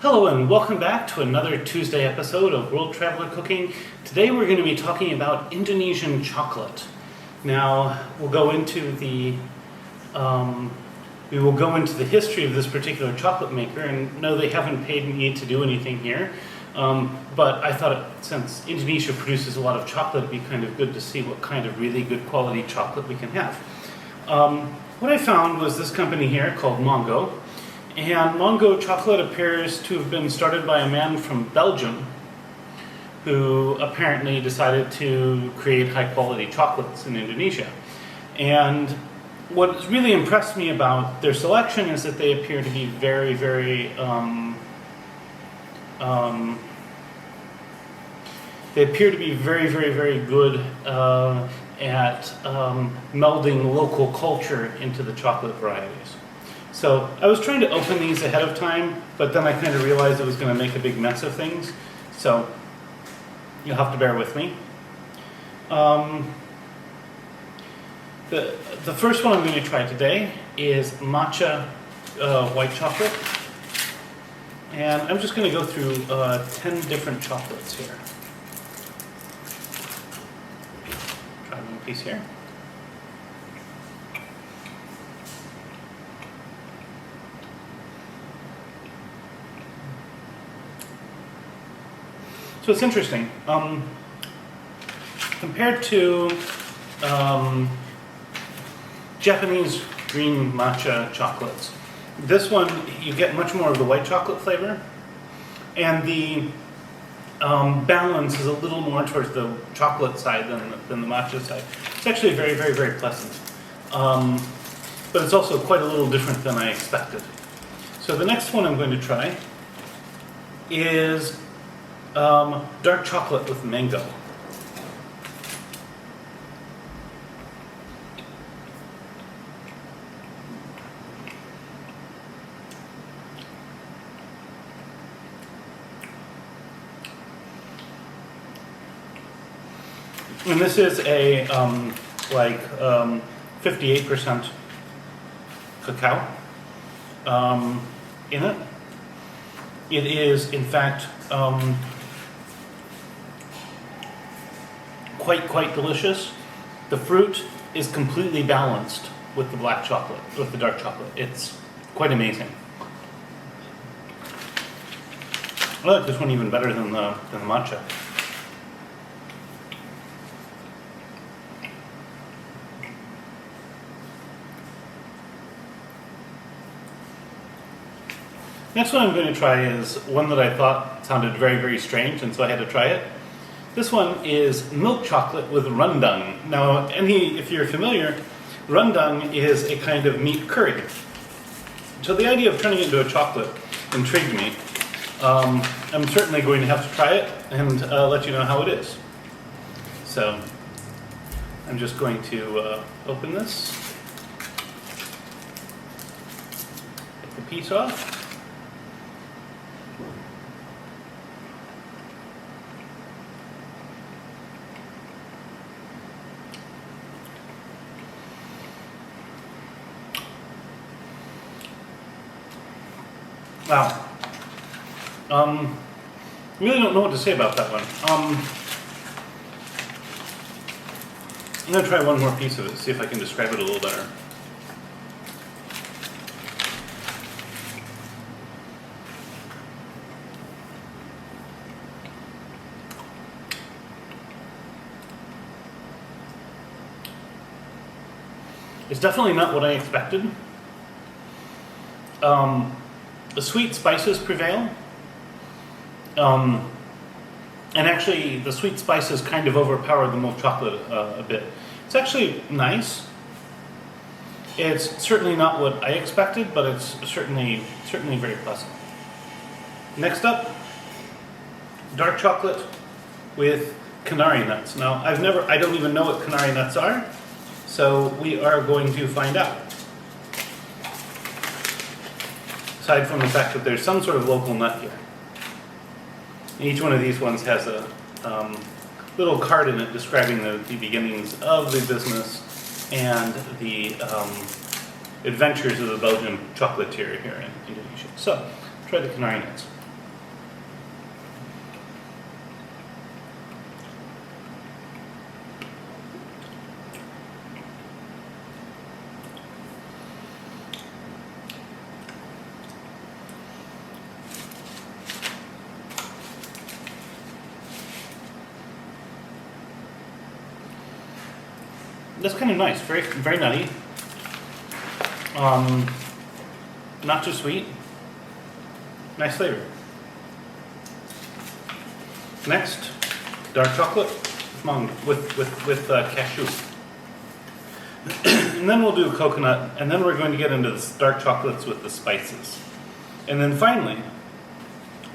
Hello and welcome back to another Tuesday episode of World Traveler Cooking. Today we're going to be talking about Indonesian chocolate. Now we'll go into the history of this particular chocolate maker, and no, they haven't paid me to do anything here. But I thought since Indonesia produces a lot of chocolate, it'd be kind of good to see what kind of really good quality chocolate we can have. What I found was this company here called Monggo. And Monggo Chocolate appears to have been started by a man from Belgium who apparently decided to create high-quality chocolates in Indonesia. And what really impressed me about their selection is that they appear to be very, very good at melding local culture into the chocolate varieties. So I was trying to open these ahead of time, but then I kind of realized it was going to make a big mess of things. So you'll have to bear with me. The first one I'm going to try today is matcha white chocolate. And I'm just going to go through 10 different chocolates here. Try one piece here. So it's interesting. Compared to Japanese green matcha chocolates, this one you get much more of the white chocolate flavor, and the balance is a little more towards the chocolate side than the matcha side. It's actually very, very, very pleasant, but it's also quite a little different than I expected. So the next one I'm going to try is dark chocolate with mango. And this is a 58% cacao in it. It is, in fact, quite delicious. The fruit is completely balanced with the black chocolate, with the dark chocolate. It's quite amazing. I like this one even better than the matcha. Next one I'm going to try is one that I thought sounded very, very strange, and so I had to try it. This one is milk chocolate with rendang. Now, if you're familiar, rendang is a kind of meat curry. So the idea of turning it into a chocolate intrigued me. I'm certainly going to have to try it and let you know how it is. So I'm just going to open this, take the piece off. Wow. Really don't know what to say about that one. I'm going to try one more piece of it, see if I can describe it a little better. It's definitely not what I expected. The sweet spices prevail, and actually the sweet spices kind of overpower the milk chocolate a bit. It's actually nice. It's certainly not what I expected, but it's certainly very pleasant. Next up, dark chocolate with Kanari nuts. Now I don't even know what Kanari nuts are, so we are going to find out. Aside from the fact that there's some sort of local nut here. And each one of these ones has a little card in it describing the beginnings of the business and the adventures of the Belgian chocolatier here in Indonesia. So, try the Kanari nuts. That's kind of nice, very, very nutty. Not too sweet. Nice flavor. Next, dark chocolate with cashew. And then we'll do coconut, and then we're going to get into the dark chocolates with the spices. And then finally,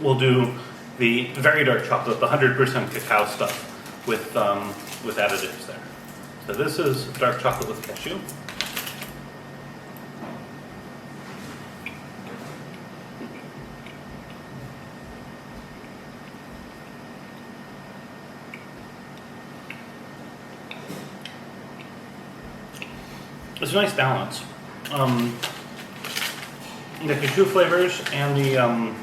we'll do the very dark chocolate, the 100% cacao stuff with additives there. So this is dark chocolate with cashew. It's a nice balance. The cashew flavors and the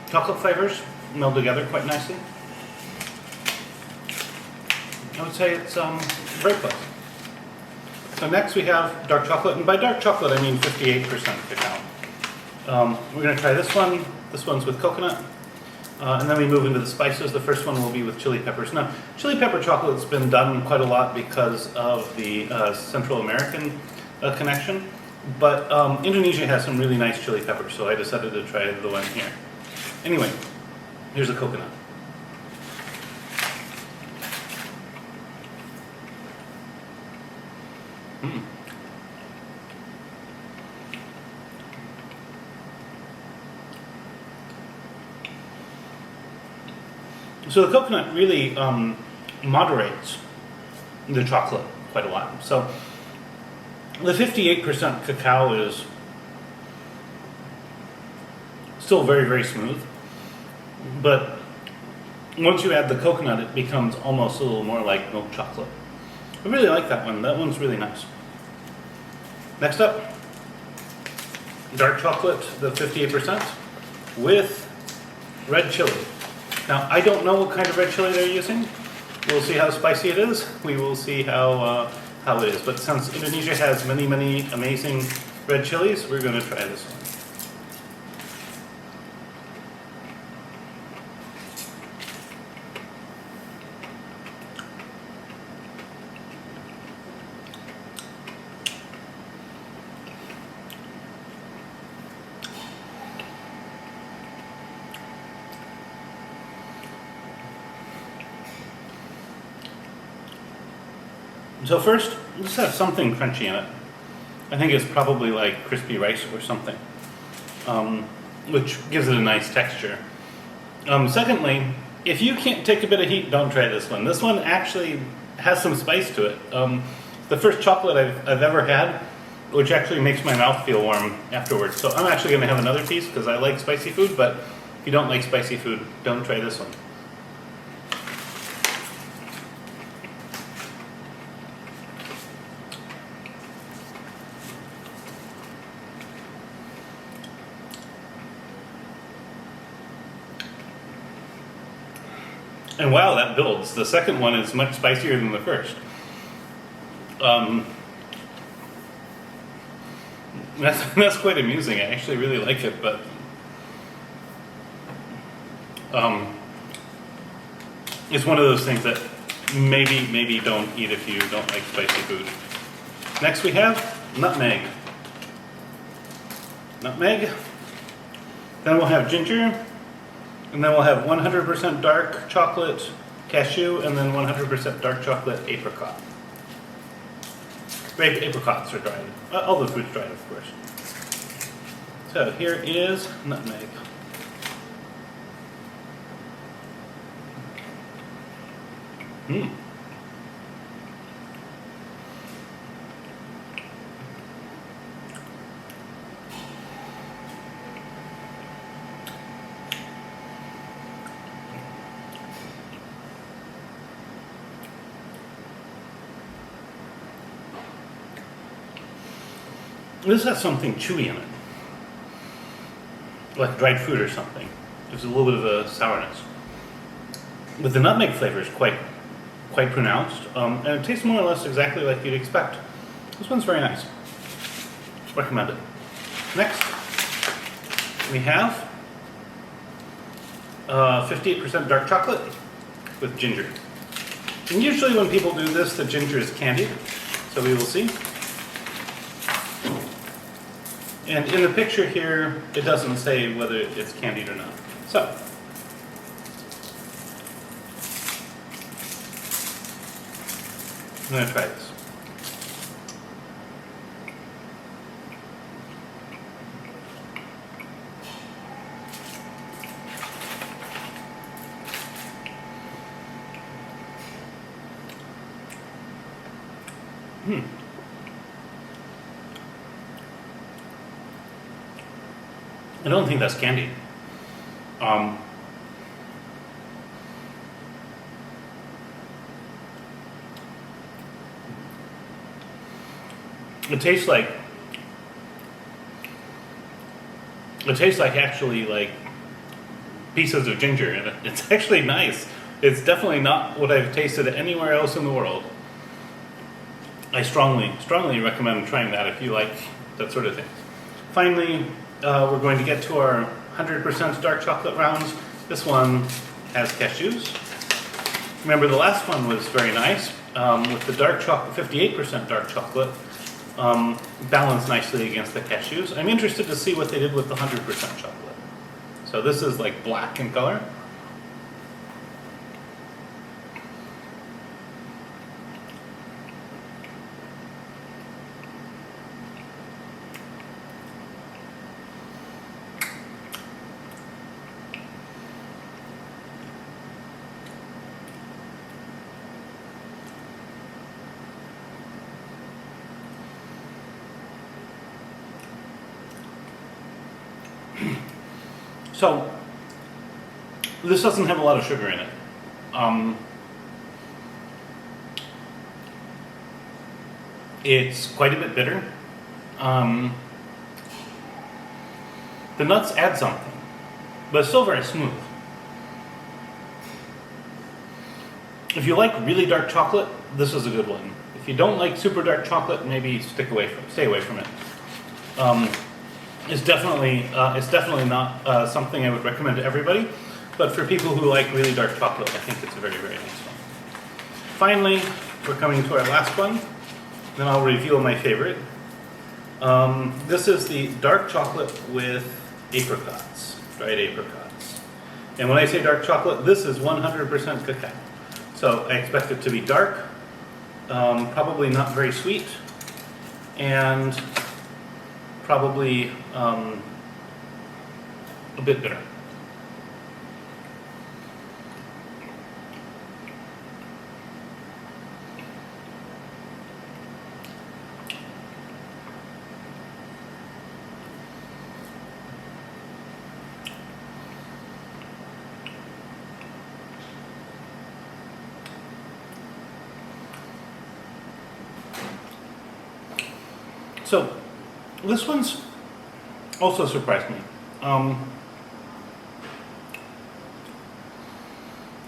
chocolate flavors meld together quite nicely. I would say it's very close. So next we have dark chocolate, and by dark chocolate I mean 58% cacao. We're going to try this one. This one's with coconut. And then we move into the spices. The first one will be with chili peppers. Now, chili pepper chocolate's been done quite a lot because of the Central American connection, but Indonesia has some really nice chili peppers, so I decided to try the one here. Anyway, here's the coconut. So the coconut really moderates the chocolate quite a lot. So the 58% cacao is still very, very smooth. But once you add the coconut, it becomes almost a little more like milk chocolate. I really like that one. That one's really nice. Next up, dark chocolate, the 58%, with red chili. Now, I don't know what kind of red chili they're using. We'll see how spicy it is. We will see how it is. But since Indonesia has many, many amazing red chilies, we're going to try this one. So first, let's have something crunchy in it. I think it's probably like crispy rice or something, which gives it a nice texture. Secondly, if you can't take a bit of heat, don't try this one. This one actually has some spice to it. The first chocolate I've ever had, which actually makes my mouth feel warm afterwards. So I'm actually going to have another piece because I like spicy food, but if you don't like spicy food, don't try this one. And wow, that builds. The second one is much spicier than the first. That's quite amusing. I actually really like it, but it's one of those things that maybe don't eat if you don't like spicy food. Next we have nutmeg. Nutmeg. Then we'll have ginger. And then we'll have 100% dark chocolate cashew, and then 100% dark chocolate apricot. Apricots are dried. All the fruit's dried, of course. So here is nutmeg. This has something chewy in it, like dried fruit or something. There's a little bit of a sourness. But the nutmeg flavor is quite pronounced, and it tastes more or less exactly like you'd expect. This one's very nice. Recommend it. Next, we have 58% dark chocolate with ginger. And usually when people do this, the ginger is candied, so we will see. And in the picture here, it doesn't say whether it's candied or not. So, I'm going to try this. I don't think that's candy. It tastes like actually like pieces of ginger, and it's actually nice. It's definitely not what I've tasted anywhere else in the world. I strongly recommend trying that if you like that sort of thing. Finally, we're going to get to our 100% dark chocolate rounds. This one has cashews. Remember, the last one was very nice with the dark chocolate, 58% dark chocolate, balanced nicely against the cashews. I'm interested to see what they did with the 100% chocolate. So this is like black in color. So, this doesn't have a lot of sugar in it. It's quite a bit bitter. The nuts add something, but it's still very smooth. If you like really dark chocolate, this is a good one. If you don't like super dark chocolate, maybe stay away from it. It's definitely not something I would recommend to everybody, but for people who like really dark chocolate, I think it's a very, very nice one. Finally, we're coming to our last one, then I'll reveal my favorite. This is the dark chocolate with apricots, dried apricots. And when I say dark chocolate, this is 100% cacao. So I expect it to be dark, probably not very sweet, and probably a bit bitter. So, this one's also surprised me.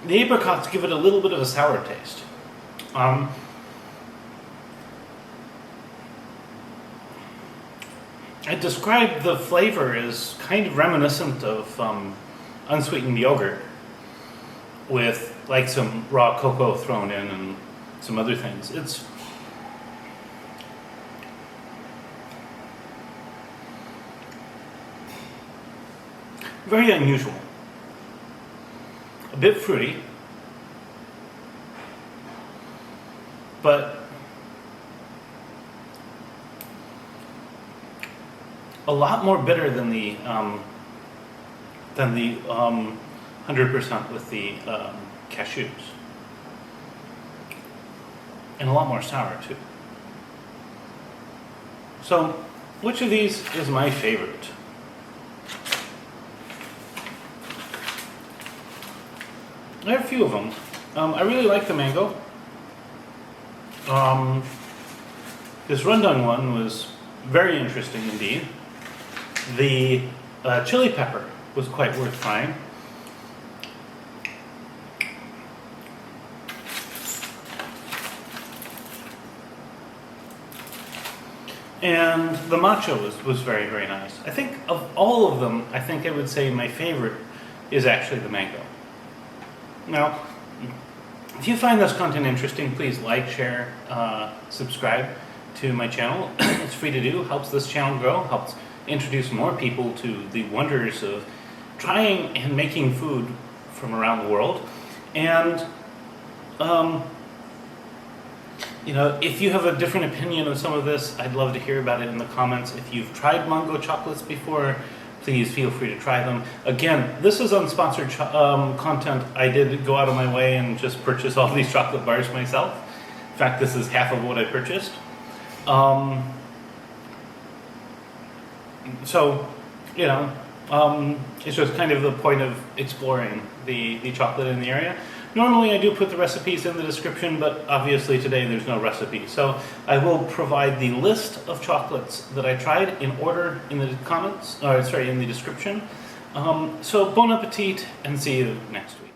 The apricots give it a little bit of a sour taste. I described the flavor as kind of reminiscent of unsweetened yogurt with like some raw cocoa thrown in and some other things. It's very unusual. A bit fruity, but a lot more bitter than the 100% with the cashews, and a lot more sour too. So, which of these is my favorite? I have a few of them. I really like the mango. This rendang one was very interesting indeed. The chili pepper was quite worth trying. And the matcha was very, very nice. I think of all of them, I think I would say my favorite is actually the mango. Now, If you find this content interesting, please like, share, subscribe to my channel. It's free to do, helps this channel grow, helps introduce more people to the wonders of trying and making food from around the world. And you know, if you have a different opinion of some of this, I'd love to hear about it in the comments. If you've tried Monggo chocolates before, please feel free to try them. Again, this is unsponsored content. I did go out of my way and just purchase all these chocolate bars myself. In fact, this is half of what I purchased. So, you know, it's just kind of the point of exploring the chocolate in the area. Normally I do put the recipes in the description, but obviously today there's no recipe. So I will provide the list of chocolates that I tried in order in the comments, in the description. So bon appetit and see you next week.